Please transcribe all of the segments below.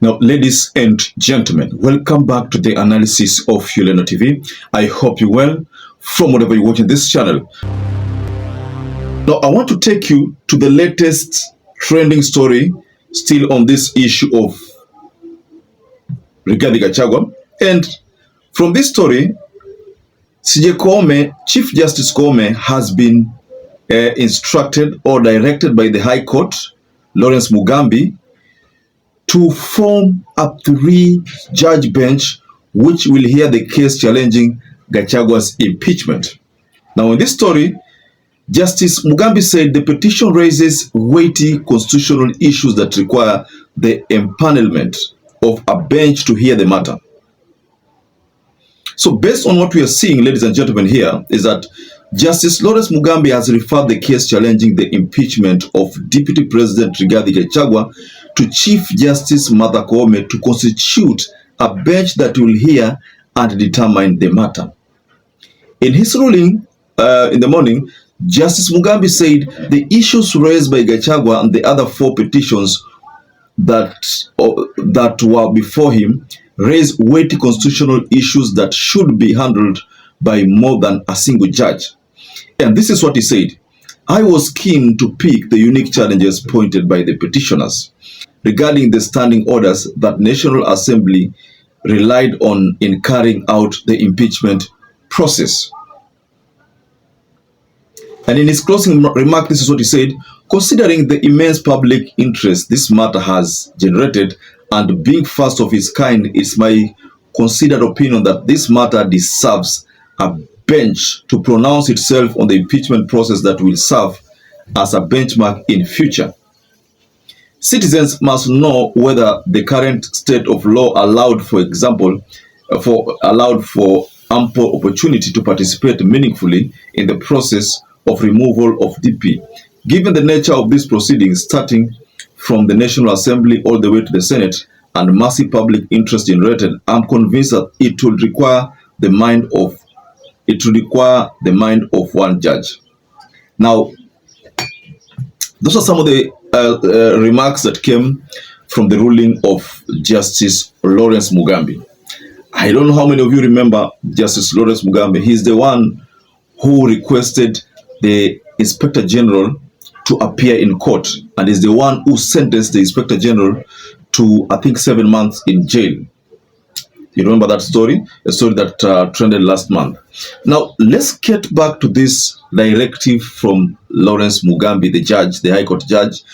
Now, ladies and gentlemen, welcome back to the analysis of YOLENO TV. I hope you're well from wherever you're watching this channel. Now, I want to take you to the latest trending story still on this issue of regarding Gachagua. And from this story, Chief Justice KOOME has been instructed or directed by the High Court, Lawrence Mugambi, to form a 3-judge bench which will hear the case challenging Gachagua's impeachment. Now, in this story, Justice Mugambi said the petition raises weighty constitutional issues that require the empanelment of a bench to hear the matter. So based on what we are seeing, ladies and gentlemen, here is that Justice Lawrence Mugambi has referred the case challenging the impeachment of Deputy President Rigathi Gachagua to Chief Justice Martha Koome to constitute a bench that will hear and determine the matter. In his ruling in the morning, Justice Mugambi said the issues raised by Gachagua and the other 4 petitions that were before him raise weighty constitutional issues that should be handled by more than a single judge. And this is what he said: I was keen to pick the unique challenges pointed by the petitioners regarding the standing orders that National Assembly relied on in carrying out the impeachment process. And in his closing remark, this is what he said: considering the immense public interest this matter has generated and being first of its kind, it's my considered opinion that this matter deserves a bench to pronounce itself on the impeachment process that will serve as a benchmark in future. Citizens must know whether the current state of law allowed for ample opportunity to participate meaningfully in the process of removal of DP. Given the nature of these proceedings, starting from the National Assembly all the way to the Senate, and massive public interest generated, I'm convinced that it will require the mind of one judge. Now, those are some of the remarks that came from the ruling of Justice Lawrence Mugambi. I don't know how many of you remember Justice Lawrence Mugambi. He's the one who requested the Inspector General to appear in court, and is the one who sentenced the Inspector General to, I think, 7 months in jail. You remember that story? A story that trended last month. Now, let's get back to this directive from Lawrence Mugambi, the judge, the High Court judge,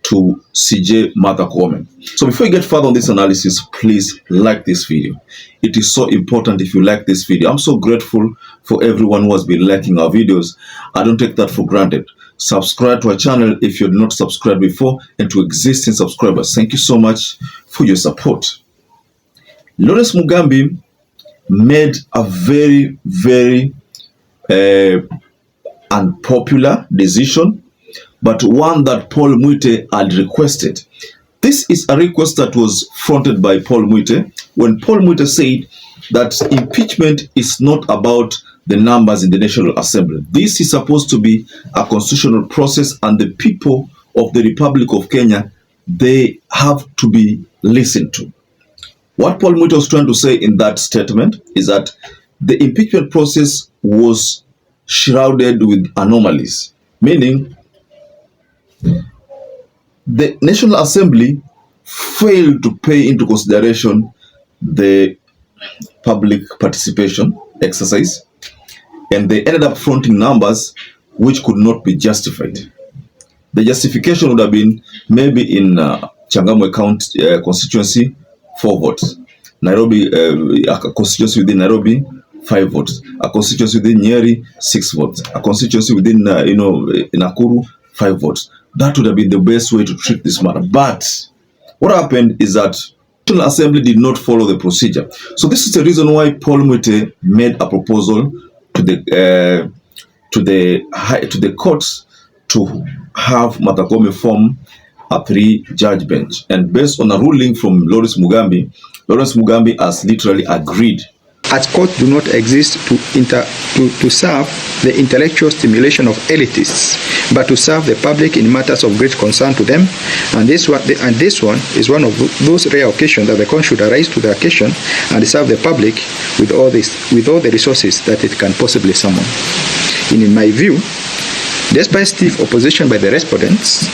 to CJ Martha Koome. So before you get further on this analysis, please like this video. It is so important if you like this video. I'm so grateful for everyone who has been liking our videos. I don't take that for granted. Subscribe to our channel if you're not subscribed before, and to existing subscribers, thank you so much for your support. Lawrence Mugambi made a very, very unpopular decision, but one that Paul Mwite had requested. This is a request that was fronted by Paul Mwite, when Paul Mwite said that impeachment is not about the numbers in the National Assembly. This is supposed to be a constitutional process, and the people of the Republic of Kenya, they have to be listened to. What Paul Mwite was trying to say in that statement is that the impeachment process was shrouded with anomalies, meaning the National Assembly failed to pay into consideration the public participation exercise, and they ended up fronting numbers which could not be justified. The justification would have been maybe in Changamwe County constituency, 4 votes. Nairobi, a constituency within Nairobi, 5 votes. A constituency within Nyeri, 6 votes. A constituency within Nakuru, 5 votes. That would have been the best way to treat this matter. But what happened is that the National Assembly did not follow the procedure. So this is the reason why Paul Mwite made a proposal to the courts to have Martha Koome form a 3-judge bench. And based on a ruling from Lawrence Mugambi has literally agreed as courts do not exist to serve the intellectual stimulation of elitists, but to serve the public in matters of great concern to them. And this one is one of those rare occasions that the court should arise to the occasion and serve the public with all the resources that it can possibly summon. In my view, despite stiff opposition by the respondents,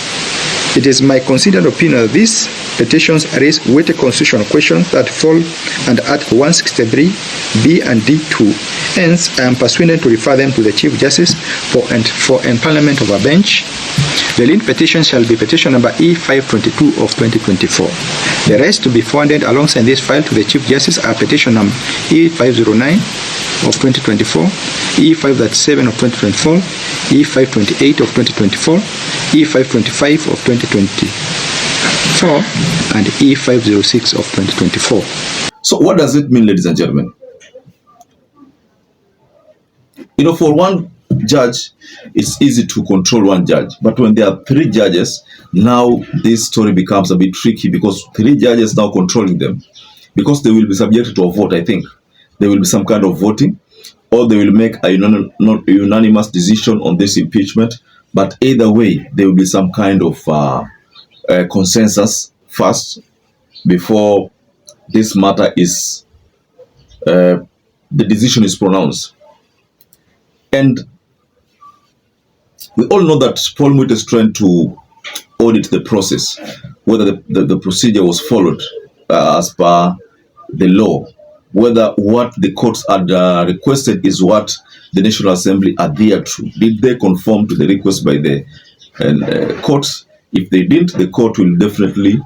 it is my considered opinion that these petitions raise weighty constitutional questions that fall under Article 163 B and D2. Hence, I am persuaded to refer them to the Chief Justice for empanelment of a bench. The lead petition shall be petition number E522 of 2024. The rest to be forwarded alongside this file to the Chief Justice are petition number E509 of 2024, E537 of 2024, E528 of 2024, E525 of 2024, and E506 of 2024. So what does it mean, ladies and gentlemen? You know, for one judge, it's easy to control one judge. But when there are three judges, now this story becomes a bit tricky, because three judges now controlling them, because they will be subjected to a vote. I think there will be some kind of voting, or they will make a unanimous decision on this impeachment. But either way, there will be some kind of consensus first before this matter is, the decision is pronounced. And we all know that Paul Mwite is trying to audit the process, whether the procedure was followed as per the law, whether what the courts had requested is what the National Assembly adhered to. Did they conform to the request by the courts? If they didn't, the court will definitely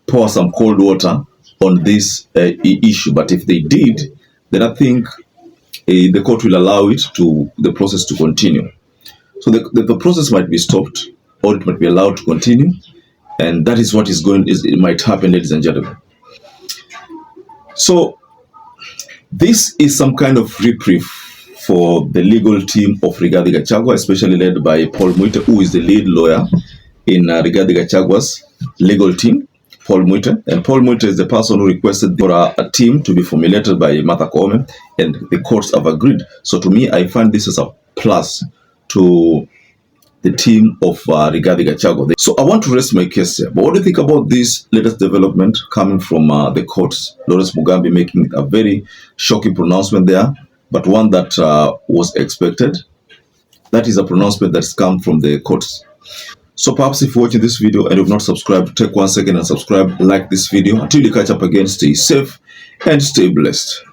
pour some cold water on this issue. But if they did, then I think the court will allow the process to continue. So the process might be stopped, or it might be allowed to continue, and that is what it might happen, ladies and gentlemen. So this is some kind of reprieve for the legal team of Rigathi Gachagua, especially led by Paul Mwite, who is the lead lawyer in Rigathi Gachagua's legal team, Paul Mwite. And Paul Mwite is the person who requested for a team to be formulated by Martha KOOME, and the courts have agreed. So to me, I find this is a plus to the team of Rigathi Gachagua. So I want to rest my case here. But what do you think about this latest development coming from the courts? Lawrence Mugambi making a very shocking pronouncement there, but one that was expected. That is a pronouncement that's come from the courts. So perhaps if you're watching this video and you've not subscribed, take 1 second and subscribe, like this video. Until you catch up again, stay safe and stay blessed.